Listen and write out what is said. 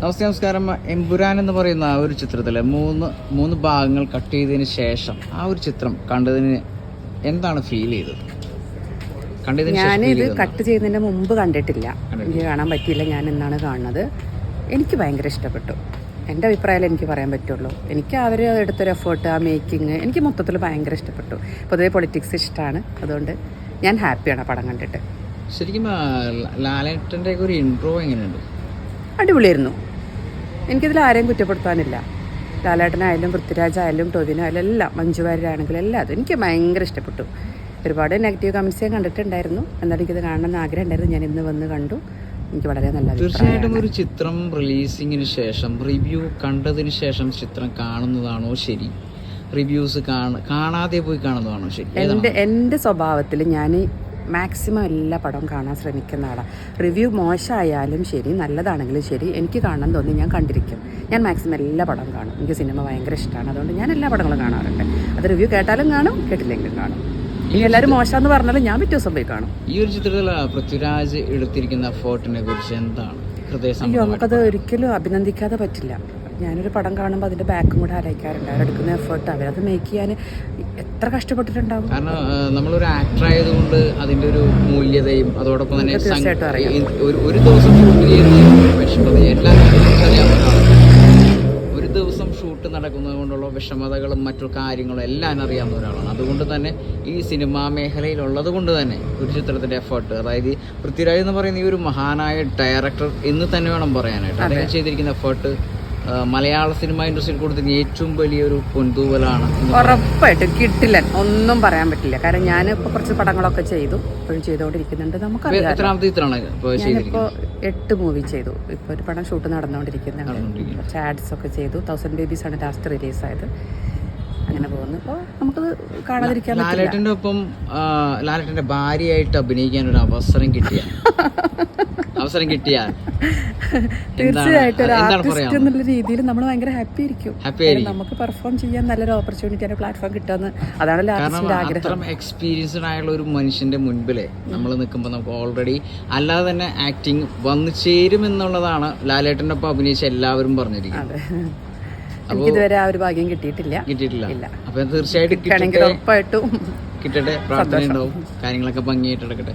നമസ്കാരം. എമ്പുരാൻ എന്ന് പറയുന്ന ആ ഒരു ചിത്രത്തിലെ മൂന്ന് ഭാഗങ്ങൾ കട്ട് ചെയ്തതിന് ശേഷം ആ ഒരു ചിത്രം കണ്ടതിന് എന്താണ് ഫീൽ ചെയ്തത്? ഞാനിത് കട്ട് ചെയ്യുന്നതിന് മുമ്പ് കണ്ടിട്ടില്ല, എനിക്ക് കാണാൻ പറ്റിയില്ല. ഞാൻ എന്നാണ് കാണുന്നത്. എനിക്ക് ഭയങ്കര ഇഷ്ടപ്പെട്ടു. എൻ്റെ അഭിപ്രായം എനിക്ക് പറയാൻ പറ്റുള്ളൂ. എനിക്ക് അവർ എടുത്തൊരു എഫേർട്ട്, ആ മേക്കിങ് എനിക്ക് മൊത്തത്തിൽ ഭയങ്കര ഇഷ്ടപ്പെട്ടു. പൊതുവെ പൊളിറ്റിക്സ് ഇഷ്ടമാണ്, അതുകൊണ്ട് ഞാൻ ഹാപ്പിയാണ് പടം കണ്ടിട്ട്. ശരിക്കും ലാലേട്ടൻ്റെ ഒരു ഇൻട്രോ എങ്ങനെയുണ്ട്? അടിപൊളിയായിരുന്നു. എനിക്കിതിൽ ആരെയും കുറ്റപ്പെടുത്താനില്ല. ലാലേട്ടനായാലും പൃഥ്വിരാജായാലും ടോവിനായാലും എല്ലാം, മഞ്ജു വാര്യരാണെങ്കിലും എല്ലാം അത് എനിക്ക് ഭയങ്കര ഇഷ്ടപ്പെട്ടു. ഒരുപാട് നെഗറ്റീവ് കമൻറ്റ്സ് ഞാൻ കണ്ടിട്ടുണ്ടായിരുന്നു, എന്നാലും എനിക്കിത് കാണണമെന്ന് ആഗ്രഹം ഉണ്ടായിരുന്നു. ഞാൻ ഇന്ന് വന്ന് കണ്ടു. എനിക്ക് വളരെ നല്ല തീർച്ചയായിട്ടും ഒരു ചിത്രം റിലീസിങ്ങിന് ശേഷം റിവ്യൂ കണ്ടതിന് ശേഷം ചിത്രം കാണുന്നതാണോ ശരി, റിവ്യൂസ് കാണാതെ പോയി കാണുന്നതാണോ ശരി? എൻ്റെ സ്വഭാവത്തിൽ ഞാൻ മാക്സിമം എല്ലാ പടവും കാണാൻ ശ്രമിക്കുന്ന ആളാണ്. റിവ്യൂ മോശമായാലും ശരി, നല്ലതാണെങ്കിലും ശരി, എനിക്ക് കാണാൻ തോന്നി ഞാൻ കണ്ടിരിക്കും. ഞാൻ മാക്സിമം എല്ലാ പടവും കാണും. എനിക്ക് സിനിമ ഭയങ്കര ഇഷ്ടമാണ്, അതുകൊണ്ട് ഞാൻ എല്ലാ പടങ്ങളും കാണാറുണ്ട്. അത് റിവ്യൂ കേട്ടാലും കാണും, കേട്ടില്ലെങ്കിലും കാണും. ഇനി എല്ലാവരും മോശമെന്ന് പറഞ്ഞാലും ഞാൻ പിറ്റേ ദിവസം പോയി കാണും. ഈ ഒരു ചിത്രത്തിൽ പൃഥ്വിരാജ് എടുത്തിരിക്കുന്ന എഫേർട്ടിനെ കുറിച്ച് എന്താണ് അയ്യോ, നമുക്കത് ഒരിക്കലും അഭിനന്ദിക്കാതെ പറ്റില്ല. ഞാനൊരു പടം കാണുമ്പോൾ അതിൻ്റെ ബാക്കും കൂടെ ആലോചിക്കാറുണ്ട്. അവരെടുക്കുന്ന എഫേർട്ട്, അവരത് മേക്ക് ചെയ്യാൻ എത്ര കഷ്ടപ്പെട്ടിട്ടുണ്ടാവും. കാരണം നമ്മളൊരു ആക്ടർ ആയതുകൊണ്ട് അതിൻ്റെ ഒരു മൂല്യതയും അതോടൊപ്പം തന്നെ തീർച്ചയായിട്ടും അറിയാം. ഒരു ദിവസം ഷൂട്ട് ചെയ്യുന്ന വിഷമത എല്ലാവരും അറിയാവുന്നതാണ്. ഒരു ദിവസം ഷൂട്ട് നടക്കുന്നത് കൊണ്ടുള്ള വിഷമതകളും മറ്റു കാര്യങ്ങളും എല്ലാം അറിയാവുന്ന ഒരാളാണ്. അതുകൊണ്ട് തന്നെ ഈ സിനിമാ മേഖലയിലുള്ളത് കൊണ്ട് തന്നെ ഒരു ചിത്രത്തിൻ്റെ എഫേർട്ട്, അതായത് പൃഥ്വിരാജ് എന്ന് പറയുന്ന ഈ ഒരു മഹാനായ ഡയറക്ടർ എന്ന് തന്നെ വേണം പറയാനായിട്ട്. അദ്ദേഹം ചെയ്തിരിക്കുന്ന എഫേർട്ട് മലയാള സിനിമ ഇൻഡസ്ട്രിയിൽ കൊടുത്തിരുന്ന ഏറ്റവും വലിയൊരു പൊൻതൂവലാണ്. ഉറപ്പായിട്ടും കിട്ടില്ല, ഒന്നും പറയാൻ പറ്റില്ല. കാരണം ഞാനിപ്പോൾ കുറച്ച് പടങ്ങളൊക്കെ ചെയ്തു, ഇപ്പോഴും ചെയ്തുകൊണ്ടിരിക്കുന്നുണ്ട്. നമുക്കറിയാം. എത്രാമത്തെ ചിത്രമാണ് ഞാനിപ്പോൾ 8 മൂവി ചെയ്തു. ഇപ്പോൾ ഒരു പടം ഷൂട്ട് നടന്നുകൊണ്ടിരിക്കുന്നുണ്ട്. കുറച്ച് ആഡ്സ് ഒക്കെ ചെയ്തു. 1000 Babies ആണ് ലാസ്റ്റ് റിലീസായത്. അങ്ങനെ പോകുന്നു. അപ്പോൾ നമുക്കത് കാണാതിരിക്കാൻ പറ്റില്ല. ലാലേട്ടൻ്റെ ഒപ്പം ലാലേട്ടൻ്റെ ഭാര്യയായിട്ട് അഭിനയിക്കാൻ ഒരു അവസരം കിട്ടിയാൽ തീർച്ചയായിട്ടും ഒരു ആർട്ടിസ്റ്റ് എന്നുള്ള രീതിയിൽ നമ്മൾ ഭയങ്കര ഹാപ്പി ആയിരിക്കും. നമുക്ക് പെർഫോം ചെയ്യാൻ നല്ലൊരു ഓപ്പർച്യൂണിറ്റി, പ്ലാറ്റ്ഫോം കിട്ടുമെന്ന്, അതാണ് ആഗ്രഹം. എക്സ്പീരിയൻസ്ഡ് ആയുള്ള ഒരു മനുഷ്യന്റെ മുൻപിലെ നമ്മൾ നിൽക്കുമ്പോൾ നമുക്ക് ഓൾറെഡി അല്ലാതെ തന്നെ ആക്ടിങ് വന്നു ചേരുമെന്നുള്ളതാണ് ലാലേട്ടൻ്റെ ഒപ്പം അഭിനയിച്ച എല്ലാവരും പറഞ്ഞിരിക്കുന്നത്. എനിക്ക് ഇതുവരെ ആ ഒരു ഭാഗ്യം കിട്ടിയിട്ടില്ല. അപ്പൊ തീർച്ചയായിട്ടും ഉറപ്പായിട്ടും കിട്ടട്ടെ. പ്രാർത്ഥന ഉണ്ടാവും, കാര്യങ്ങളൊക്കെ ഭംഗിയായിട്ട് നടക്കട്ടെ.